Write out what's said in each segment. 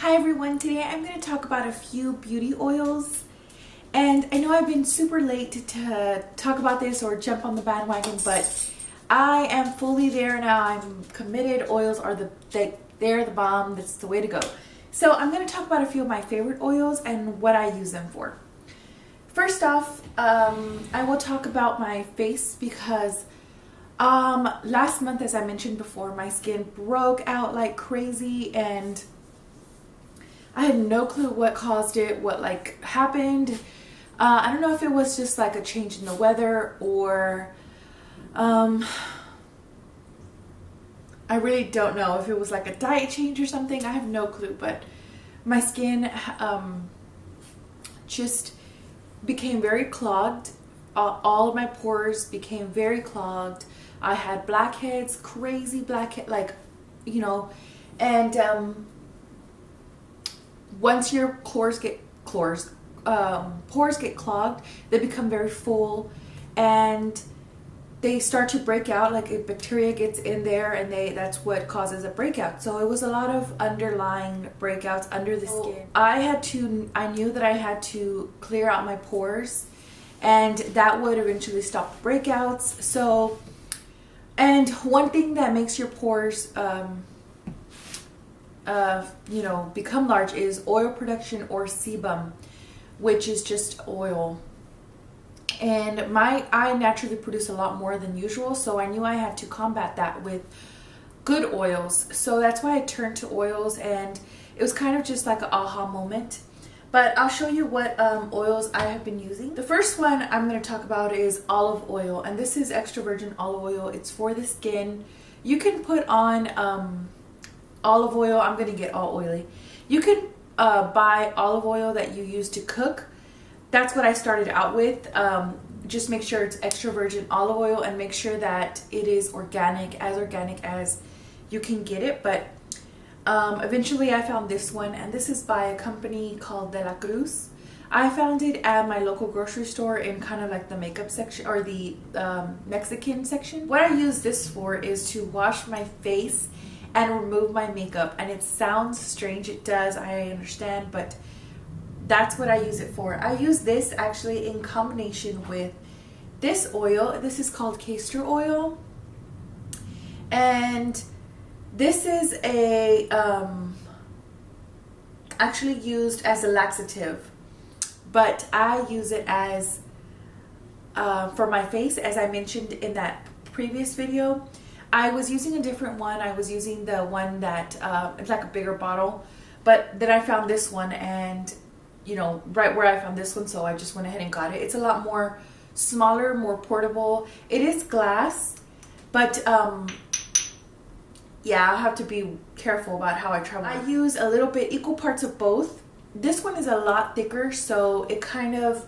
Hi everyone, today I'm going to talk about a few beauty oils. And I know I've been super late to talk about this or jump on the bandwagon, but I am fully there now. I'm committed. Oils are they're the bomb. That's the way to go. So I'm going to talk about a few of my favorite oils and what I use them for. First off, I will talk about my face because last month, as I mentioned before, my skin broke out like crazy and I had no clue what caused it, what happened. I don't know if it was just like a change in the weather or I really don't know if it was like a diet change or something. I have no clue, but my skin just became very clogged. All of my pores became very clogged. I had blackheads, crazy blackhead, and once your pores get clogged, they become very full and they start to break out. Like if bacteria gets in there and that's what causes a breakout. So it was a lot of underlying breakouts under the skin. I knew that I had to clear out my pores and that would eventually stop the breakouts. So, and one thing that makes your pores become large is oil production or sebum, which is just oil. And I naturally produce a lot more than usual, so I knew I had to combat that with good oils. So that's why I turned to oils, and it was kind of just like an aha moment. But I'll show you what oils I have been using. The first one I'm going to talk about is olive oil, and this is extra virgin olive oil. It's for the skin. You can put on olive oil. I'm going to get all oily. You can buy olive oil that you use to cook. That's what I started out with. Just make sure it's extra virgin olive oil and make sure that it is organic as you can get it. But eventually I found this one, and this is by a company called De La Cruz. I found it at my local grocery store in kind of like the makeup section or the Mexican section. What I use this for is to wash my face and remove my makeup. And it sounds strange, it does, I understand, but that's what I use it for. I use this actually in combination with this oil. This is called castor oil, and this is a actually used as a laxative, but I use it as for my face, as I mentioned in that previous video. I was using a different one. I was using the one that it's like a bigger bottle, but then I found this one, and right where I found this one, so I just went ahead and got it. It's a lot more smaller, more portable. It is glass, but yeah, I'll have to be careful about how I travel. I use a little bit, equal parts of both. This one is a lot thicker, so it kind of,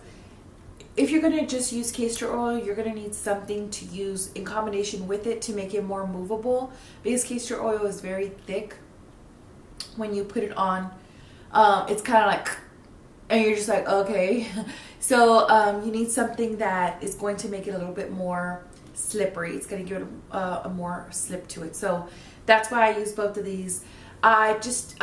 if you're going to just use castor oil, you're going to need something to use in combination with it to make it more movable, because castor oil is very thick. When you put it on, it's kind of like, and you're just like, okay. So you need something that is going to make it a little bit more slippery. It's going to give it a more slip to it. So that's why I use both of these. I just,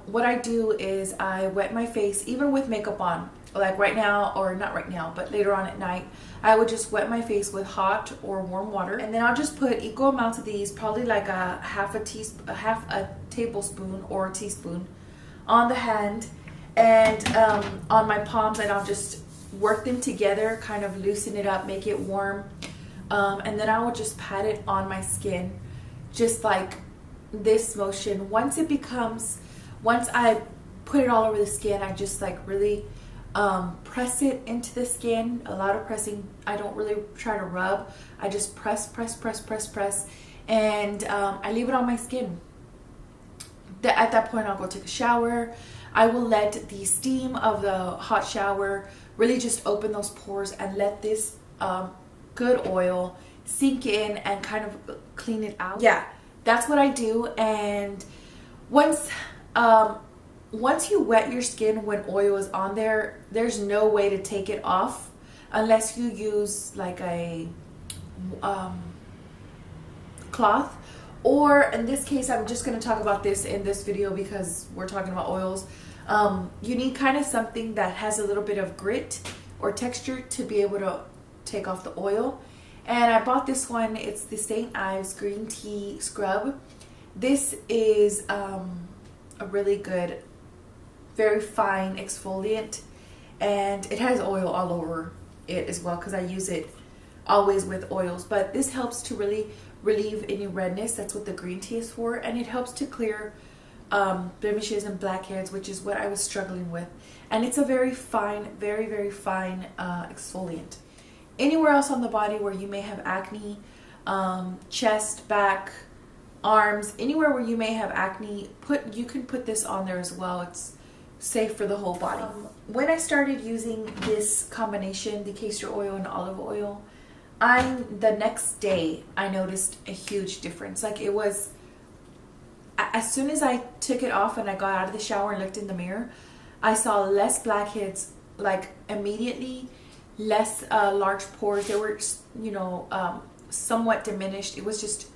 what I do is I wet my face, even with makeup on. Like right now, or not right now, but later on at night, I would just wet my face with hot or warm water, and then I'll just put equal amounts of these, probably like a half a tablespoon or a teaspoon on the hand and on my palms, and I'll just work them together, kind of loosen it up, make it warm, and then I will just pat it on my skin, just like this motion. Once I put it all over the skin, I just like really press it into the skin. A lot of pressing. I don't really try to rub. I just press, and I leave it on my skin. At that point, I'll go take a shower. I will let the steam of the hot shower really just open those pores and let this good oil sink in and kind of clean it out. Yeah, that's what I do. And once you wet your skin when oil is on there, there's no way to take it off unless you use like a cloth Or in this case, I'm just going to talk about this in this video because we're talking about oils. You need kind of something that has a little bit of grit or texture to be able to take off the oil. And I bought this one. It's the St. Ives Green Tea Scrub. This is a really good, very fine exfoliant, and it has oil all over it as well because I use it always with oils. But this helps to really relieve any redness. That's what the green tea is for, and it helps to clear blemishes and blackheads, which is what I was struggling with. And it's a very fine, very, very fine exfoliant. Anywhere else on the body where you may have acne, chest, back, arms, anywhere where you may have acne, you can put this on there as well. It's safe for the whole body. When I started using this combination, the castor oil and olive oil, the next day I noticed a huge difference. Like, it was, as soon as I took it off and I got out of the shower and looked in the mirror, I saw less blackheads, like immediately, less large pores. They were, somewhat diminished. It was just,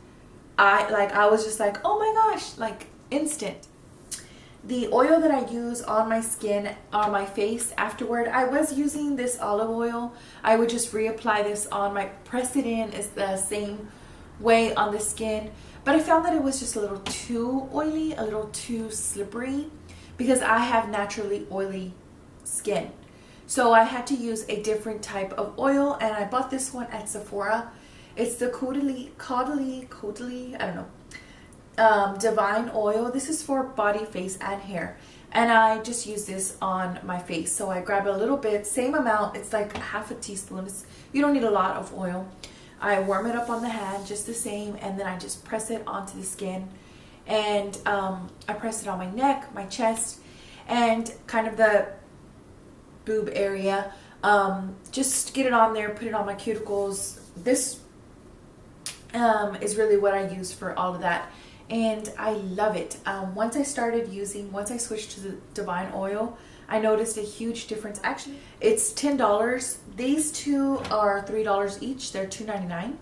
I was just like, oh my gosh, like instant. The oil that I use on my skin, on my face afterward, I was using this olive oil. I would just reapply this on press it in is the same way on the skin. But I found that it was just a little too oily, a little too slippery, because I have naturally oily skin. So I had to use a different type of oil, and I bought this one at Sephora. It's the Caudalie, I don't know, Divine Oil. This is for body, face, and hair. And I just use this on my face. So I grab a little bit, same amount. It's like half a teaspoon. You don't need a lot of oil. I warm it up on the hand just the same, and then I just press it onto the skin. And I press it on my neck, my chest, and kind of the boob area. Just get it on there, put it on my cuticles. This is really what I use for all of that, and I love it. Once I switched to the Divine Oil, I noticed a huge difference. Actually, it's $10. These two are $3 each. They're $2.99,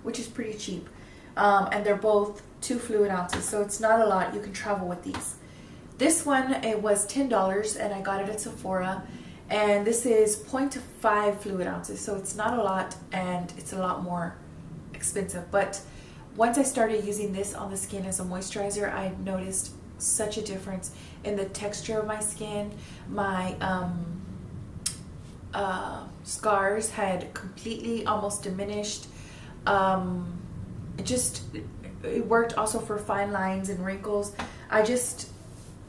which is pretty cheap. And they're both 2 fluid ounces, so it's not a lot. You can travel with these. This one, it was $10, and I got it at Sephora. And this is 0.5 fluid ounces, so it's not a lot, and it's a lot more expensive. But once I started using this on the skin as a moisturizer, I noticed such a difference in the texture of my skin. My scars had completely almost diminished. It worked also for fine lines and wrinkles. I just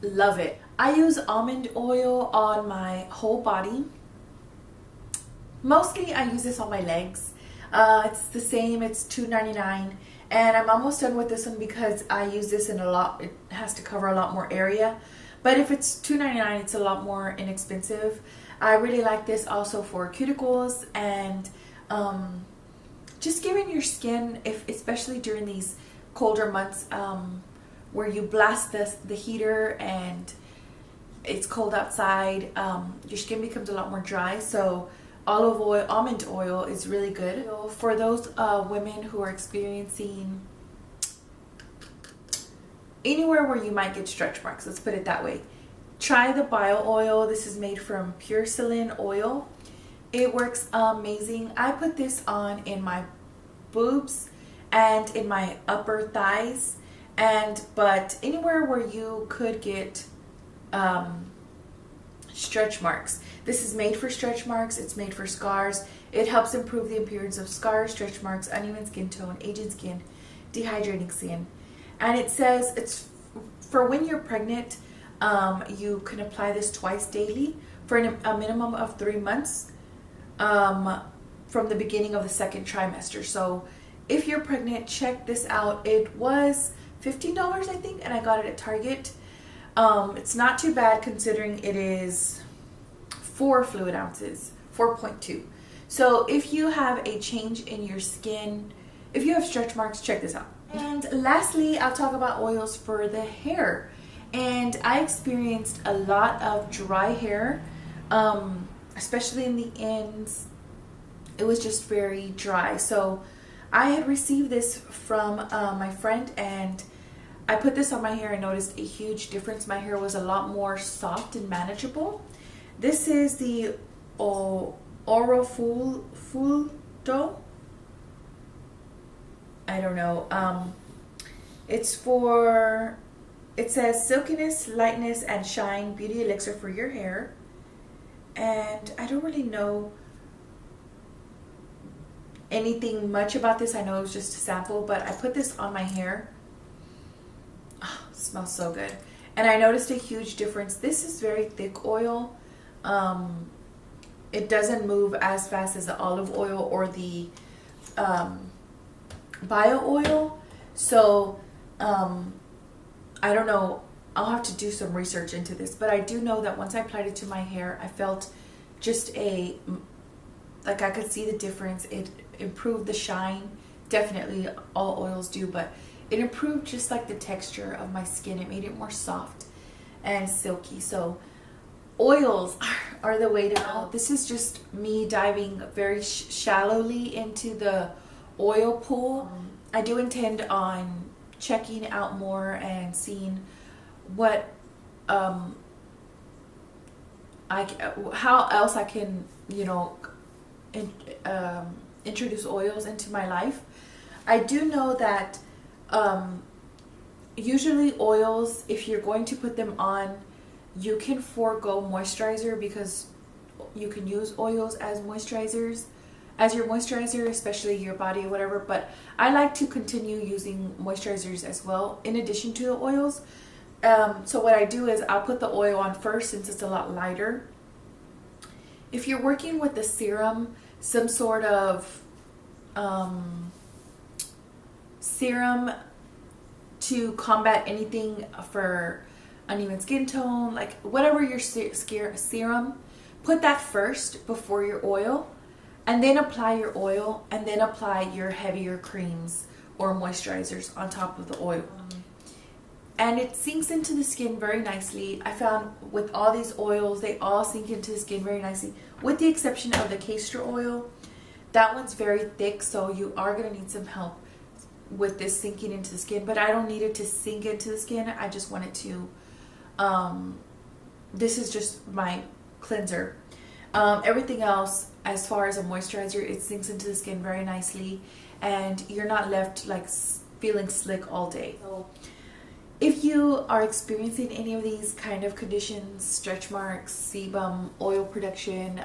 love it. I use almond oil on my whole body. Mostly I use this on my legs. It's the same, it's $2.99, and I'm almost done with this one because I use this in a lot. It has to cover a lot more area, but if it's $2.99, it's a lot more inexpensive. I really like this also for cuticles and just giving your skin, especially during these colder months where you blast the heater and it's cold outside, your skin becomes a lot more dry. So almond oil is really good for those women who are experiencing anywhere where you might get stretch marks. Let's put it that way. Try the bio oil. This is made from pure psyllium oil. It works amazing. I put this on in my boobs and in my upper thighs, but anywhere where you could get stretch marks. This is made for stretch marks. It's made for scars. It helps improve the appearance of scars, stretch marks, uneven skin tone, aging skin, dehydrating skin. And it says it's for when you're pregnant. You can apply this twice daily for a minimum of 3 months from the beginning of the second trimester. So if you're pregnant, check this out. It was $15, I think, and I got it at Target. It's not too bad considering it is 4 fluid ounces, 4.2. So if you have a change in your skin, if you have stretch marks, check this out. And lastly, I'll talk about oils for the hair. And I experienced a lot of dry hair, especially in the ends. It was just very dry. So I had received this from my friend, and I put this on my hair and noticed a huge difference. My hair was a lot more soft and manageable. This is the Oro Full Dough. I don't know. It says silkiness, lightness, and shine beauty elixir for your hair. And I don't really know anything much about this. I know it was just a sample, but I put this on my hair. Oh, it smells so good. And I noticed a huge difference. This is very thick oil. It doesn't move as fast as the olive oil or the bio oil. So I don't know. I'll have to do some research into this, but I do know that once I applied it to my hair, I felt just like I could see the difference. It improved the shine. Definitely all oils do, but it improved just like the texture of my skin. It made it more soft and silky. So oils are the way to go. This is just me diving very shallowly into the oil pool. I do intend on checking out more and seeing what how else I can, you know, introduce oils into my life. I do know that usually oils, if you're going to put them on, you can forego moisturizer, because you can use oils as moisturizers, as your moisturizer, especially your body or whatever. But I like to continue using moisturizers as well in addition to the oils. So what I do is I'll put the oil on first, since it's a lot lighter. If you're working with the serum, some sort of serum to combat anything for uneven skin tone, like whatever your serum, put that first before your oil, and then apply your oil, and then apply your heavier creams or moisturizers on top of the oil. And it sinks into the skin very nicely. I found with all these oils, they all sink into the skin very nicely, with the exception of the castor oil. That one's very thick, so you are going to need some help with this sinking into the skin. But I don't need it to sink into the skin. I just want it to, this is just my cleanser. Everything else, as far as a moisturizer, it sinks into the skin very nicely, and you're not left like feeling slick all day. So if you are experiencing any of these kind of conditions, stretch marks, sebum, oil production,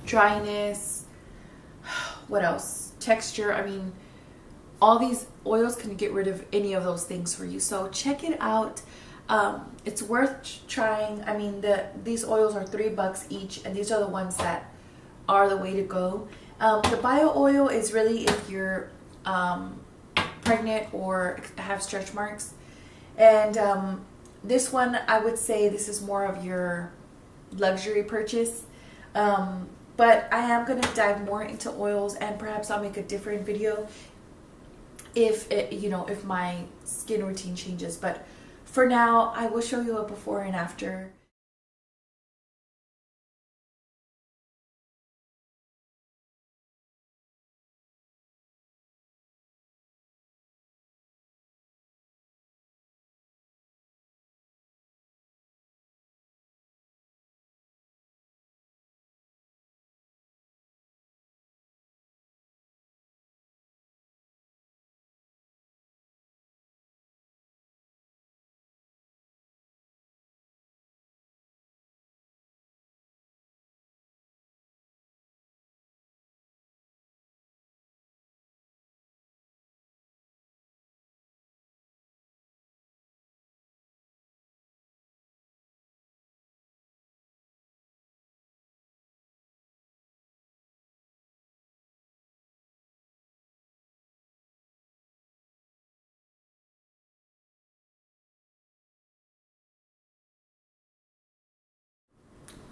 dryness, what else? Texture. I mean, all these oils can get rid of any of those things for you. So check it out. It's worth trying. I mean, these oils are $3 each, and these are the ones that are the way to go. The bio oil is really if you're pregnant or have stretch marks, and this one, I would say this is more of your luxury purchase, but I am going to dive more into oils, and perhaps I'll make a different video if if my skin routine changes. But for now, I will show you a before and after.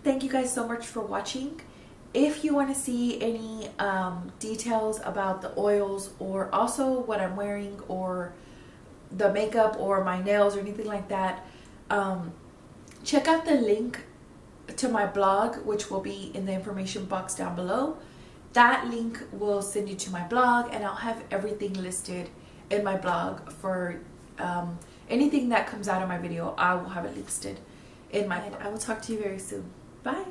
Thank you guys so much for watching. If you want to see any details about the oils, or also what I'm wearing, or the makeup, or my nails, or anything like that, check out the link to my blog, which will be in the information box down below. that link will send you to my blog, and I'll have everything listed in my blog for anything that comes out of my video. I will have it listed in my blog. I will talk to you very soon. Bye.